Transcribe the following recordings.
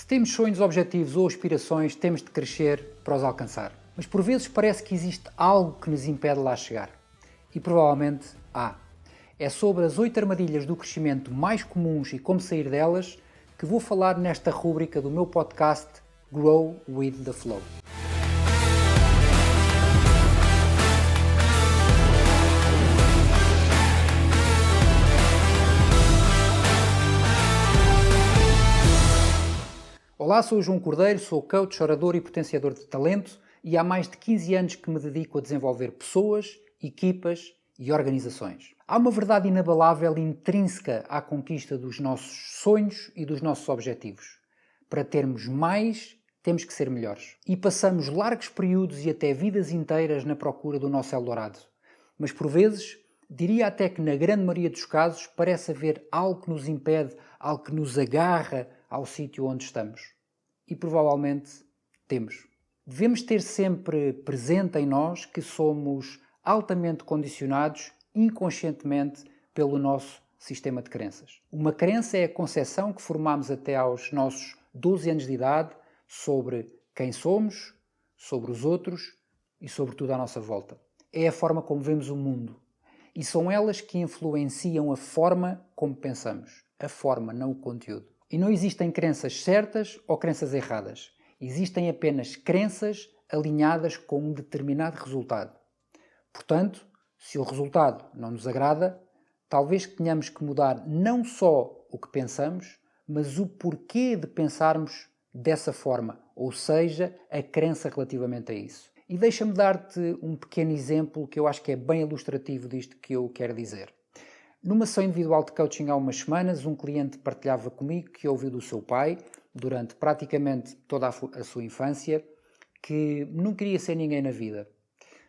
temos sonhos, objetivos ou aspirações, temos de crescer para os alcançar. Mas por vezes parece que existe algo que nos impede lá chegar. E provavelmente há. É sobre as 8 armadilhas do crescimento mais comuns e como sair delas que vou falar nesta rúbrica do meu podcast Grow with the Flow. Olá, sou o João Cordeiro, sou coach, orador e potenciador de talento e há mais de 15 anos que me dedico a desenvolver pessoas, equipas e organizações. Há uma verdade inabalável e intrínseca à conquista dos nossos sonhos e dos nossos objetivos. Para termos mais, temos que ser melhores. E passamos largos períodos e até vidas inteiras na procura do nosso Eldorado. Mas por vezes, diria até que na grande maioria dos casos, parece haver algo que nos impede, algo que nos agarra ao sítio onde estamos. E provavelmente temos. Devemos ter sempre presente em nós que somos altamente condicionados inconscientemente pelo nosso sistema de crenças. Uma crença é a concepção que formamos até aos nossos 12 anos de idade sobre quem somos, sobre os outros e sobre tudo à nossa volta. É a forma como vemos o mundo. E são elas que influenciam a forma como pensamos. A forma, não o conteúdo. E não existem crenças certas ou crenças erradas. Existem apenas crenças alinhadas com um determinado resultado. Portanto, se o resultado não nos agrada, talvez tenhamos que mudar não só o que pensamos, mas o porquê de pensarmos dessa forma, ou seja, a crença relativamente a isso. E deixa-me dar-te um pequeno exemplo que eu acho que é bem ilustrativo disto que eu quero dizer. Numa sessão individual de coaching há umas semanas, um cliente partilhava comigo que ouviu do seu pai, durante praticamente toda a sua infância, que não queria ser ninguém na vida.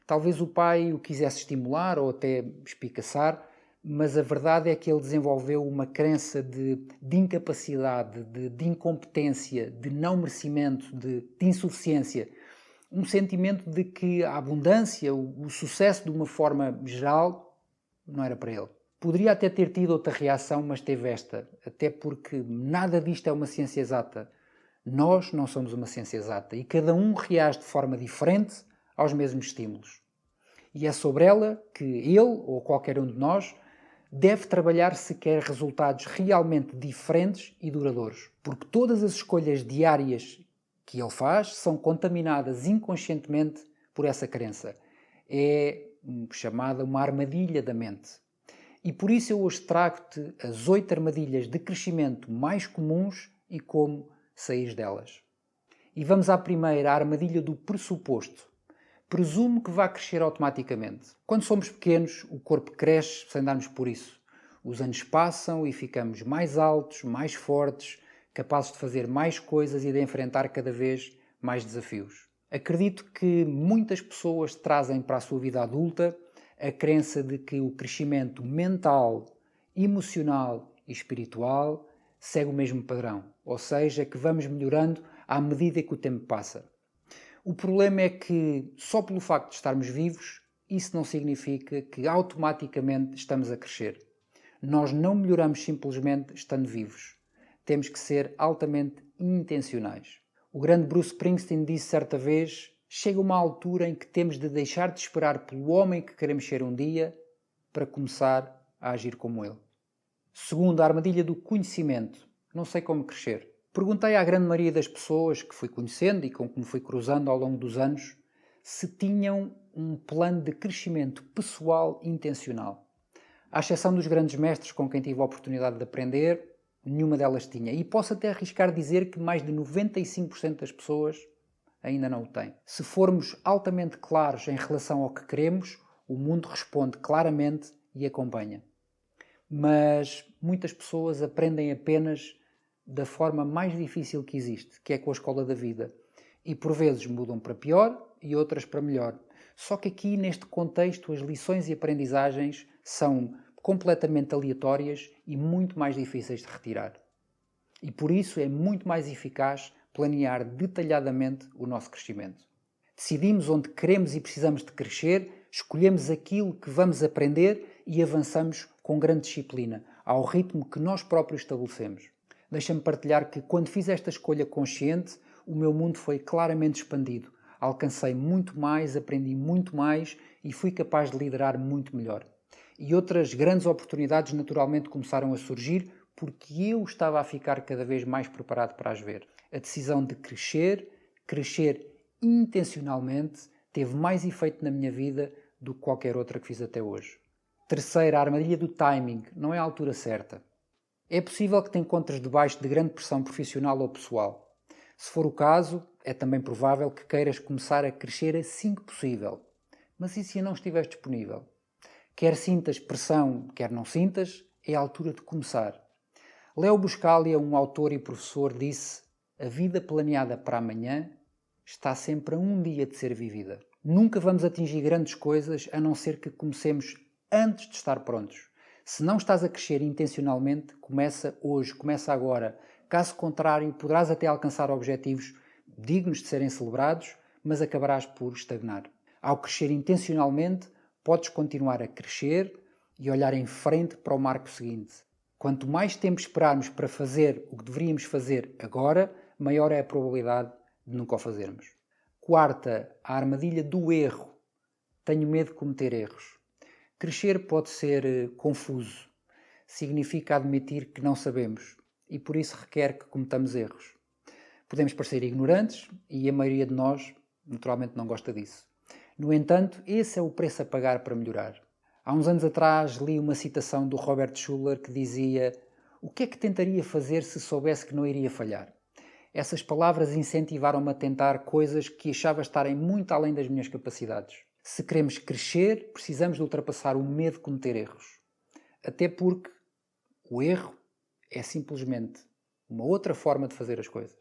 Talvez o pai o quisesse estimular ou até espicaçar, mas a verdade é que ele desenvolveu uma crença de incapacidade, de incompetência, de não merecimento, de insuficiência. Um sentimento de que a abundância, o sucesso de uma forma geral, não era para ele. Poderia até ter tido outra reação, mas teve esta. Até porque nada disto é uma ciência exata. Nós não somos uma ciência exata e cada um reage de forma diferente aos mesmos estímulos. E é sobre ela que ele, ou qualquer um de nós, deve trabalhar se quer resultados realmente diferentes e duradouros. Porque todas as escolhas diárias que ele faz são contaminadas inconscientemente por essa crença. É chamada uma armadilha da mente. E por isso eu hoje trago-te as 8 armadilhas de crescimento mais comuns e como sair delas. E vamos à primeira, a armadilha do pressuposto. Presumo que vai crescer automaticamente. Quando somos pequenos, o corpo cresce sem darmos por isso. Os anos passam e ficamos mais altos, mais fortes, capazes de fazer mais coisas e de enfrentar cada vez mais desafios. Acredito que muitas pessoas trazem para a sua vida adulta a crença de que o crescimento mental, emocional e espiritual segue o mesmo padrão, ou seja, que vamos melhorando à medida que o tempo passa. O problema é que, só pelo facto de estarmos vivos, isso não significa que automaticamente estamos a crescer. Nós não melhoramos simplesmente estando vivos. Temos que ser altamente intencionais. O grande Bruce Springsteen disse certa vez: chega uma altura em que temos de deixar de esperar pelo homem que queremos ser um dia para começar a agir como ele. Segundo, a armadilha do conhecimento. Não sei como crescer. Perguntei à grande maioria das pessoas que fui conhecendo e com que me fui cruzando ao longo dos anos se tinham um plano de crescimento pessoal intencional. À exceção dos grandes mestres com quem tive a oportunidade de aprender, nenhuma delas tinha. E posso até arriscar dizer que mais de 95% das pessoas ainda não o têm. Se formos altamente claros em relação ao que queremos, o mundo responde claramente e acompanha. Mas muitas pessoas aprendem apenas da forma mais difícil que existe, que é com a escola da vida. E por vezes mudam para pior e outras para melhor. Só que aqui, neste contexto, as lições e aprendizagens são completamente aleatórias e muito mais difíceis de retirar. E por isso é muito mais eficaz planear detalhadamente o nosso crescimento. Decidimos onde queremos e precisamos de crescer, escolhemos aquilo que vamos aprender e avançamos com grande disciplina, ao ritmo que nós próprios estabelecemos. Deixa-me partilhar que quando fiz esta escolha consciente, o meu mundo foi claramente expandido. Alcancei muito mais, aprendi muito mais e fui capaz de liderar muito melhor. E outras grandes oportunidades naturalmente começaram a surgir porque eu estava a ficar cada vez mais preparado para as ver. A decisão de crescer intencionalmente, teve mais efeito na minha vida do que qualquer outra que fiz até hoje. Terceira, a armadilha do timing. Não é a altura certa. É possível que te encontres debaixo de grande pressão profissional ou pessoal. Se for o caso, é também provável que queiras começar a crescer assim que possível. Mas e se não estiveres disponível? Quer sintas pressão, quer não sintas, é a altura de começar. Leo Buscaglia, um autor e professor, disse: a vida planeada para amanhã está sempre a um dia de ser vivida. Nunca vamos atingir grandes coisas a não ser que comecemos antes de estar prontos. Se não estás a crescer intencionalmente, começa hoje, começa agora. Caso contrário, poderás até alcançar objetivos dignos de serem celebrados, mas acabarás por estagnar. Ao crescer intencionalmente, podes continuar a crescer e olhar em frente para o marco seguinte. Quanto mais tempo esperarmos para fazer o que deveríamos fazer agora, maior é a probabilidade de nunca o fazermos. Quarta, a armadilha do erro. Tenho medo de cometer erros. Crescer pode ser confuso. Significa admitir que não sabemos e por isso requer que cometamos erros. Podemos parecer ignorantes e a maioria de nós naturalmente não gosta disso. No entanto, esse é o preço a pagar para melhorar. Há uns anos atrás li uma citação do Robert Schuller que dizia: o que é que tentaria fazer se soubesse que não iria falhar? Essas palavras incentivaram-me a tentar coisas que achava estarem muito além das minhas capacidades. Se queremos crescer, precisamos de ultrapassar o medo de cometer erros. Até porque o erro é simplesmente uma outra forma de fazer as coisas.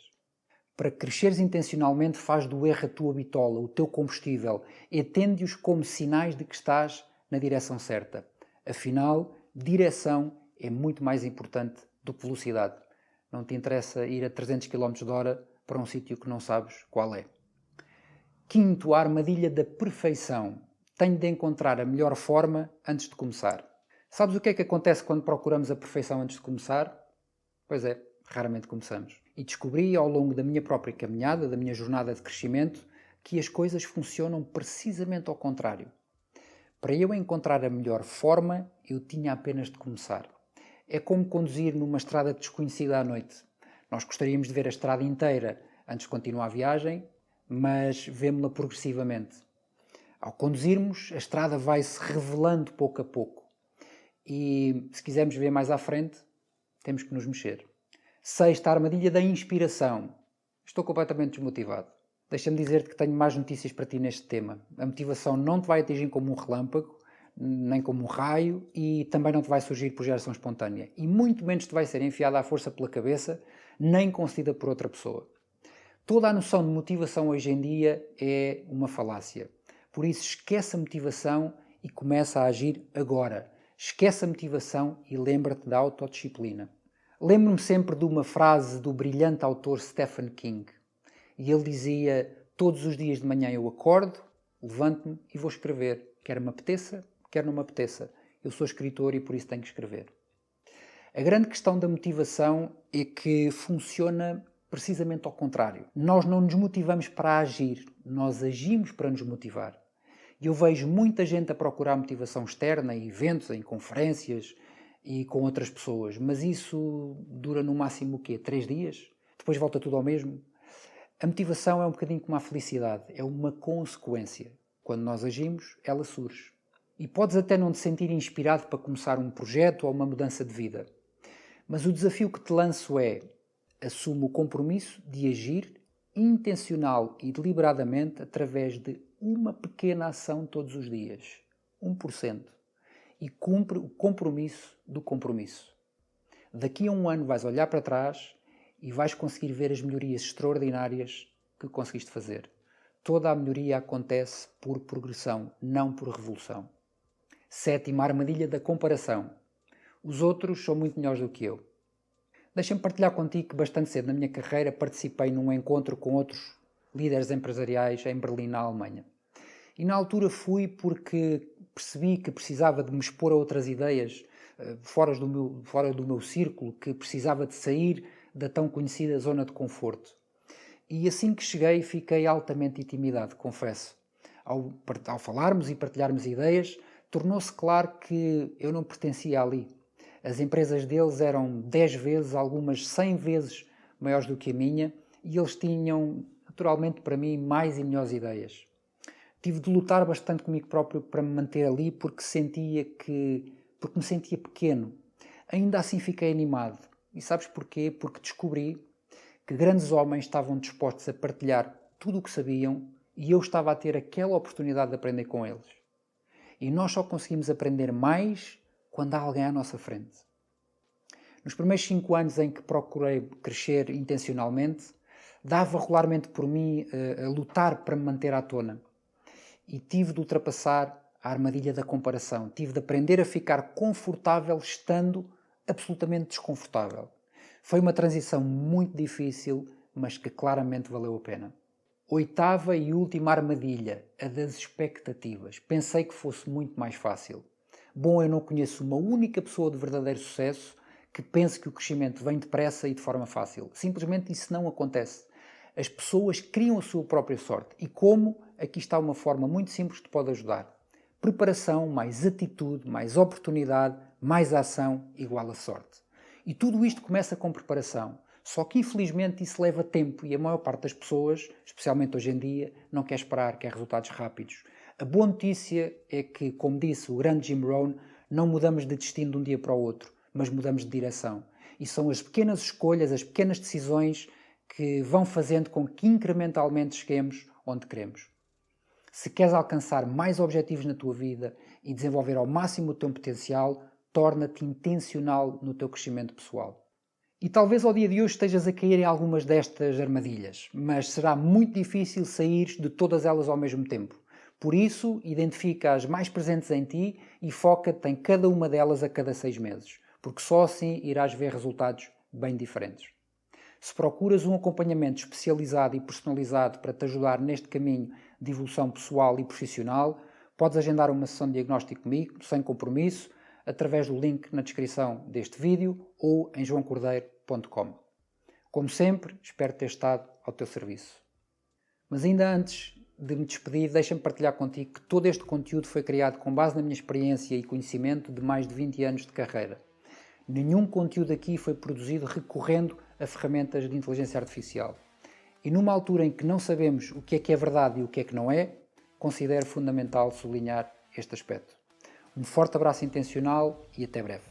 Para cresceres intencionalmente, faz do erro a tua bitola, o teu combustível. Entende-os como sinais de que estás na direção certa. Afinal, direção é muito mais importante do que velocidade. Não te interessa ir a 300 km/h para um sítio que não sabes qual é. Quinto, a armadilha da perfeição. Tenho de encontrar a melhor forma antes de começar. Sabes o que é que acontece quando procuramos a perfeição antes de começar? Pois é, raramente começamos. E descobri ao longo da minha própria caminhada, da minha jornada de crescimento, que as coisas funcionam precisamente ao contrário. Para eu encontrar a melhor forma, eu tinha apenas de começar. É como conduzir numa estrada desconhecida à noite. Nós gostaríamos de ver a estrada inteira antes de continuar a viagem, mas vemo-la progressivamente. Ao conduzirmos, a estrada vai-se revelando pouco a pouco. E se quisermos ver mais à frente, temos que nos mexer. Sexta, a armadilha da inspiração. Estou completamente desmotivado. Deixa-me dizer-te que tenho mais notícias para ti neste tema. A motivação não te vai atingir como um relâmpago, nem como um raio, e também não te vai surgir por geração espontânea. E muito menos te vai ser enfiada à força pela cabeça, nem concedida por outra pessoa. Toda a noção de motivação hoje em dia é uma falácia. Por isso, esquece a motivação e começa a agir agora. Esquece a motivação e lembra-te da autodisciplina. Lembro-me sempre de uma frase do brilhante autor Stephen King. E ele dizia: todos os dias de manhã eu acordo, levanto-me e vou escrever. Quer me apeteça, quer não me apeteça. Eu sou escritor e por isso tenho que escrever. A grande questão da motivação é que funciona precisamente ao contrário. Nós não nos motivamos para agir, nós agimos para nos motivar. E eu vejo muita gente a procurar motivação externa em eventos, em conferências e com outras pessoas, mas isso dura no máximo o quê? 3 dias? Depois volta tudo ao mesmo? A motivação é um bocadinho como a felicidade, é uma consequência. Quando nós agimos, ela surge. E podes até não te sentir inspirado para começar um projeto ou uma mudança de vida. Mas o desafio que te lanço é: assume o compromisso de agir intencional e deliberadamente através de uma pequena ação todos os dias. 1%. E cumpre o compromisso do compromisso. Daqui a um ano vais olhar para trás e vais conseguir ver as melhorias extraordinárias que conseguiste fazer. Toda a melhoria acontece por progressão, não por revolução. Sétima, armadilha da comparação. Os outros são muito melhores do que eu. Deixa-me partilhar contigo que bastante cedo na minha carreira participei num encontro com outros líderes empresariais em Berlim, na Alemanha. E na altura fui porque percebi que precisava de me expor a outras ideias fora do meu círculo, que precisava de sair da tão conhecida zona de conforto. E assim que cheguei, fiquei altamente intimidado, confesso. Ao falarmos e partilharmos ideias, tornou-se claro que eu não pertencia ali. As empresas deles eram 10 vezes, algumas 100 vezes maiores do que a minha, e eles tinham, naturalmente para mim, mais e melhores ideias. Tive de lutar bastante comigo próprio para me manter ali porque me sentia pequeno. Ainda assim fiquei animado. E sabes porquê? Porque descobri que grandes homens estavam dispostos a partilhar tudo o que sabiam e eu estava a ter aquela oportunidade de aprender com eles. E nós só conseguimos aprender mais quando há alguém à nossa frente. Nos primeiros 5 anos em que procurei crescer intencionalmente, dava regularmente por mim a lutar para me manter à tona. E tive de ultrapassar a armadilha da comparação. Tive de aprender a ficar confortável estando absolutamente desconfortável. Foi uma transição muito difícil, mas que claramente valeu a pena. 8ª e última armadilha, a das expectativas. Pensei que fosse muito mais fácil. Bom, eu não conheço uma única pessoa de verdadeiro sucesso que pense que o crescimento vem depressa e de forma fácil. Simplesmente isso não acontece. As pessoas criam a sua própria sorte. E como? Aqui está uma forma muito simples que te pode ajudar. Preparação, mais atitude, mais oportunidade, mais ação, igual a sorte. E tudo isto começa com preparação. Só que infelizmente isso leva tempo e a maior parte das pessoas, especialmente hoje em dia, não quer esperar, quer resultados rápidos. A boa notícia é que, como disse o grande Jim Rohn, não mudamos de destino de um dia para o outro, mas mudamos de direção. E são as pequenas escolhas, as pequenas decisões que vão fazendo com que incrementalmente cheguemos onde queremos. Se queres alcançar mais objetivos na tua vida e desenvolver ao máximo o teu potencial, torna-te intencional no teu crescimento pessoal. E talvez ao dia de hoje estejas a cair em algumas destas armadilhas, mas será muito difícil sair de todas elas ao mesmo tempo. Por isso, identifica as mais presentes em ti e foca-te em cada uma delas a cada 6 meses, porque só assim irás ver resultados bem diferentes. Se procuras um acompanhamento especializado e personalizado para te ajudar neste caminho de evolução pessoal e profissional, podes agendar uma sessão de diagnóstico comigo, sem compromisso, através do link na descrição deste vídeo ou em joaocordeiro.com. Como sempre, espero ter estado ao teu serviço. Mas ainda antes de me despedir, deixa-me partilhar contigo que todo este conteúdo foi criado com base na minha experiência e conhecimento de mais de 20 anos de carreira. Nenhum conteúdo aqui foi produzido recorrendo a ferramentas de inteligência artificial. E numa altura em que não sabemos o que é verdade e o que não é, considero fundamental sublinhar este aspecto. Um forte abraço intencional e até breve.